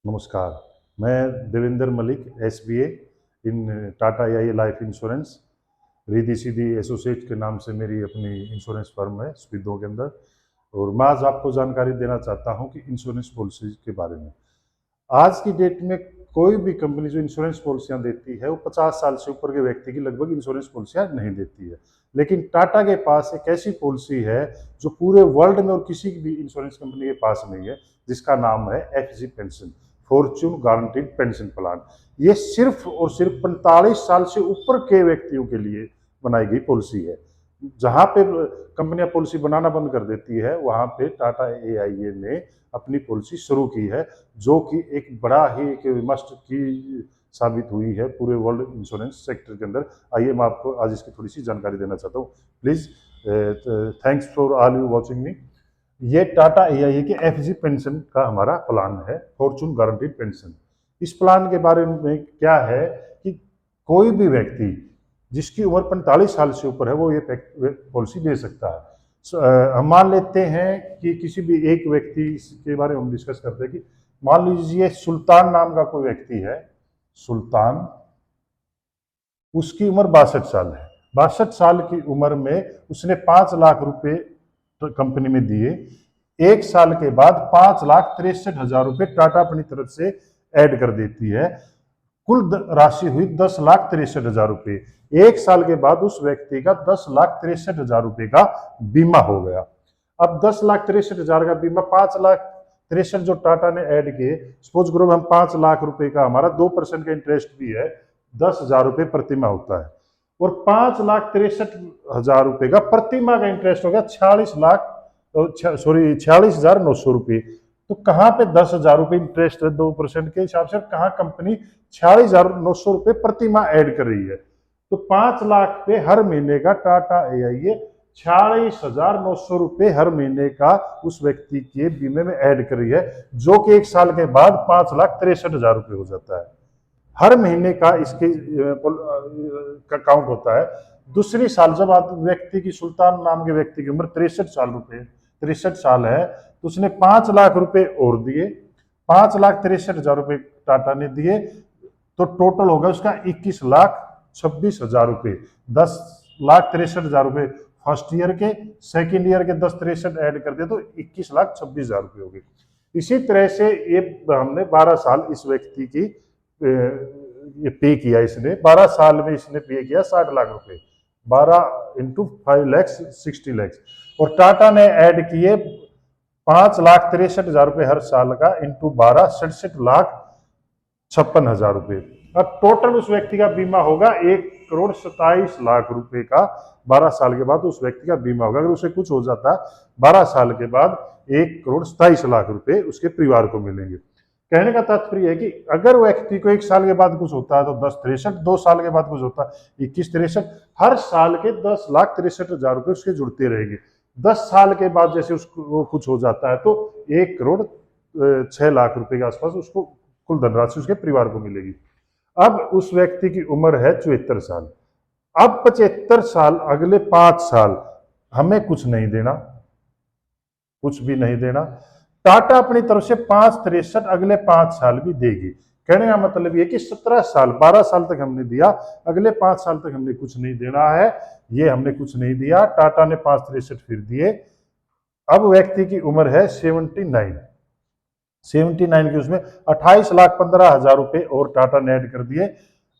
नमस्कार, मैं Devendra Malik SBA in Tata AI life insurance Riddhi Siddhi associate के नाम से मेरी अपनी इंश्योरेंस फर्म है स्पीडो के अंदर। और मैं आज आपको जानकारी देना चाहता हूं कि इंश्योरेंस पॉलिसी के बारे में। आज की डेट में कोई भी कंपनी जो इंश्योरेंस पॉलिसियां देती है वो 50 साल से ऊपर के व्यक्ति की लगभग इंश्योरेंस पॉलिसियां नहीं देती है। लेकिन टाटा के पास एक ऐसी पॉलिसी है जो पूरे वर्ल्ड में और किसी भी इंश्योरेंस कंपनी के पास नहीं है, जिसका नाम है FG pension, fortune guaranteed pension plan. ये सिर्फ और सिर्फ 45 साल से ऊपर के व्यक्तियों के लिए बनाई गई पॉलिसी है। जहां पे कंपनियां पॉलिसी बनाना बंद कर देती है, वहां पे टाटा एआईए ने अपनी पॉलिसी शुरू की है, जो कि एक बड़ा ही एक मस्ट की साबित हुई है पूरे वर्ल्ड इंश्योरेंस सेक्टर के अंदर। आइए मैं आपको आज इसकी थोड़ी सी जानकारी देना चाहता हूँ। Please thanks for all you watching मी। ये टाटा एआईए के एफजी पेंशन का हमारा प्लान है, फॉर्च्यून गारंटीड पेंशन। इस प्लान के बारे में क्या है कि कोई भी व्यक्ति जिसकी उम्र 45 साल से ऊपर है वो ये पॉलिसी ले सकता है। हम मान लेते हैं कि किसी भी एक व्यक्ति के बारे में हम डिस्कस करते हैं कि मान लीजिए सुल्तान नाम का कोई व्यक्ति है। सुल्तान, उसकी उम्र 62 साल है। 62 साल की उम्र में उसने 5 लाख रुपए कंपनी में दिए। एक साल के बाद 5,63,000 रुपए टाटा अपनी तरफ से ऐड कर देती है। कुल राशि हुई 10,63,000 रुपए। एक साल के बाद उस व्यक्ति का 10,63,000 रुपए का बीमा हो गया। अब 10,63,000 का बीमा, 5,63,000 जो टाटा ने ऐड किए, सपोज करो हम 5 लाख रुपए का, हमारा 2% का इंटरेस्ट भी है, 10,000 रुपए प्रतिमा होता है। और 5,63,000 रुपए का प्रतिमा का इंटरेस्ट हो गया 46,900 रुपए। तो कहां पे 10,000 रुपए इंटरेस्ट है 2% के हिसाब से, कहां कंपनी 46,900 रुपए प्रतिमा ऐड कर रही है। तो 5 लाख पे हर महीने का टाटा एआईए 46,900 रुपए हर महीने का उस व्यक्ति के बीमे में ऐड कर रही है, जो कि एक साल के बाद 5,63,000 रुपए हो जाता है। हर महीने का इसके का काउंट होता है। दूसरी साल जब व्यक्ति की, सुल्तान नाम के व्यक्ति की उम्र 63 साल है, तो उसने 5 लाख रुपए और दिए, 5,63,000 रुपए टाटा ने दिए, तो टोटल होगा उसका 21,26,000 रुपए। 10,63,000 रुपए फर्स्ट ईयर के, सेकेंड ईयर के 10,63 ऐड कर दिया तो 21,26,000 रुपए हो गए। इसी तरह से ये हमने 12 साल इस व्यक्ति की ये पे किया। इसने 12 साल में इसने पे किया 60 लाख रुपए। 12 इंटू 5 लैक्स 60 लैक्स। और टाटा ने ऐड किए 5,63,000 रुपए हर साल का इंटू 12, 67,56,000 रुपए। अब टोटल उस व्यक्ति का बीमा होगा 1,27,00,000 रुपए का। 12 साल के बाद उस व्यक्ति का बीमा होगा। अगर उसे कुछ हो जाता 12 साल के बाद 1,27,00,000 रुपए उसके परिवार को मिलेंगे। कहने का तात्पर्य है कि अगर व्यक्ति को 1 साल के बाद कुछ होता है तो 10,63, 2 साल के बाद कुछ होता है 21,63, हर साल के 10,63,000 रुपए उसके जुड़ते रहेंगे। 10 साल के बाद जैसे उसको कुछ हो जाता है तो 1,06,00,000 रुपए के आसपास उसको कुल धनराशि उसके परिवार को मिलेगी। अब उस व्यक्ति की उम्र है 74 साल। अब 75 साल, अगले 5 साल हमें कुछ नहीं देना, कुछ भी नहीं देना। टाटा अपनी तरफ से 5,63 अगले 5 साल भी देगी। कहने का मतलब ये कि 17 साल, 12 साल तक हमने दिया, अगले 5 साल तक हमने कुछ नहीं देना है। ये हमने कुछ नहीं दिया, टाटा ने 5,63 फिर दिए। अब व्यक्ति की उम्र है 79 की, उसमें 28,15,000 रुपए और टाटा ने ऐड कर दिए।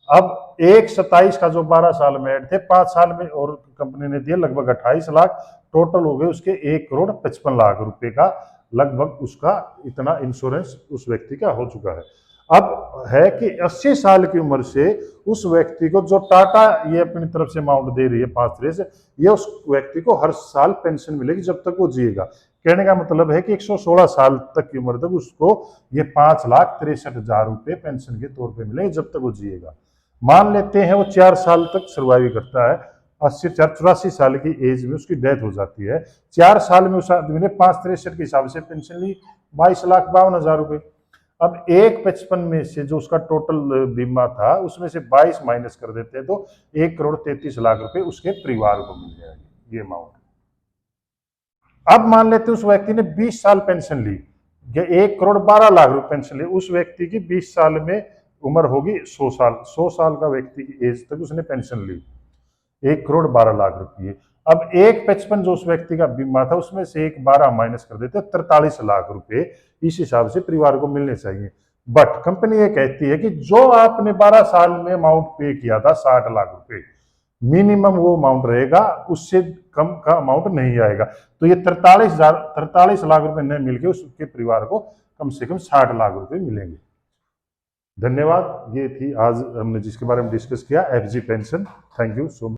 अब 1,27 का जो 12 साल में ऐड थे, 5 साल में और कंपनी ने दिए लगभग 28 लाख। टोटल हो गए उसके 1,55,00,000 रुपए का लगभग उसका इतना इंश्योरेंस उस व्यक्ति का हो चुका है। अब है कि 80 साल की उम्र से उस व्यक्ति को जो टाटा ये अपनी तरफ से अमाउंट दे रही है 5,63, ये उस व्यक्ति को हर साल पेंशन मिलेगी जब तक वो जिएगा। कहने का मतलब है कि 116 साल तक की उम्र तक उसको ये 5,63,000 रुपए पेंशन के तौर पे मिलेंगे जब तक वो जिएगा। मान लेते हैं वो 4 साल तक सर्वाइव करता है, 84 साल की एज में उसकी डेथ हो जाती है। 4 साल में उस आदमी ने 5,63 के हिसाब से पेंशन ली 22,52,000 रुपए। अब 1,55 में से जो उसका टोटल बीमा था उसमें से 22 माइनस कर देते हैं तो 1,33,00,000 रुपए उसके परिवार को मिल जाएगी ये अमाउंट। अब मान लेते उस व्यक्ति ने 20 साल पेंशन ली, 1,12,00,000 पेंशन ले, उस व्यक्ति की 20 साल में उम्र होगी 100 साल, 100 साल का व्यक्ति की एज तक उसने पेंशन ली, 1,12,00,000 रुपये। अब 1,55 जो उस व्यक्ति का बीमा था उसमें से 1,12 माइनस कर देते, 43 लाख रुपए इस हिसाब से परिवार को मिलने चाहिए। बट कंपनी ये कहती है कि जो आपने 12 साल में अमाउंट पे किया था 60 लाख रुपए, मिनिमम वो अमाउंट रहेगा, उससे कम का अमाउंट नहीं आएगा। तो ये 43 लाख रुपए न मिलके उसके परिवार को कम से कम 60 लाख रुपए मिलेंगे। धन्यवाद। ये थी आज हमने जिसके बारे में डिस्कस किया, FG pension. Thank you so much.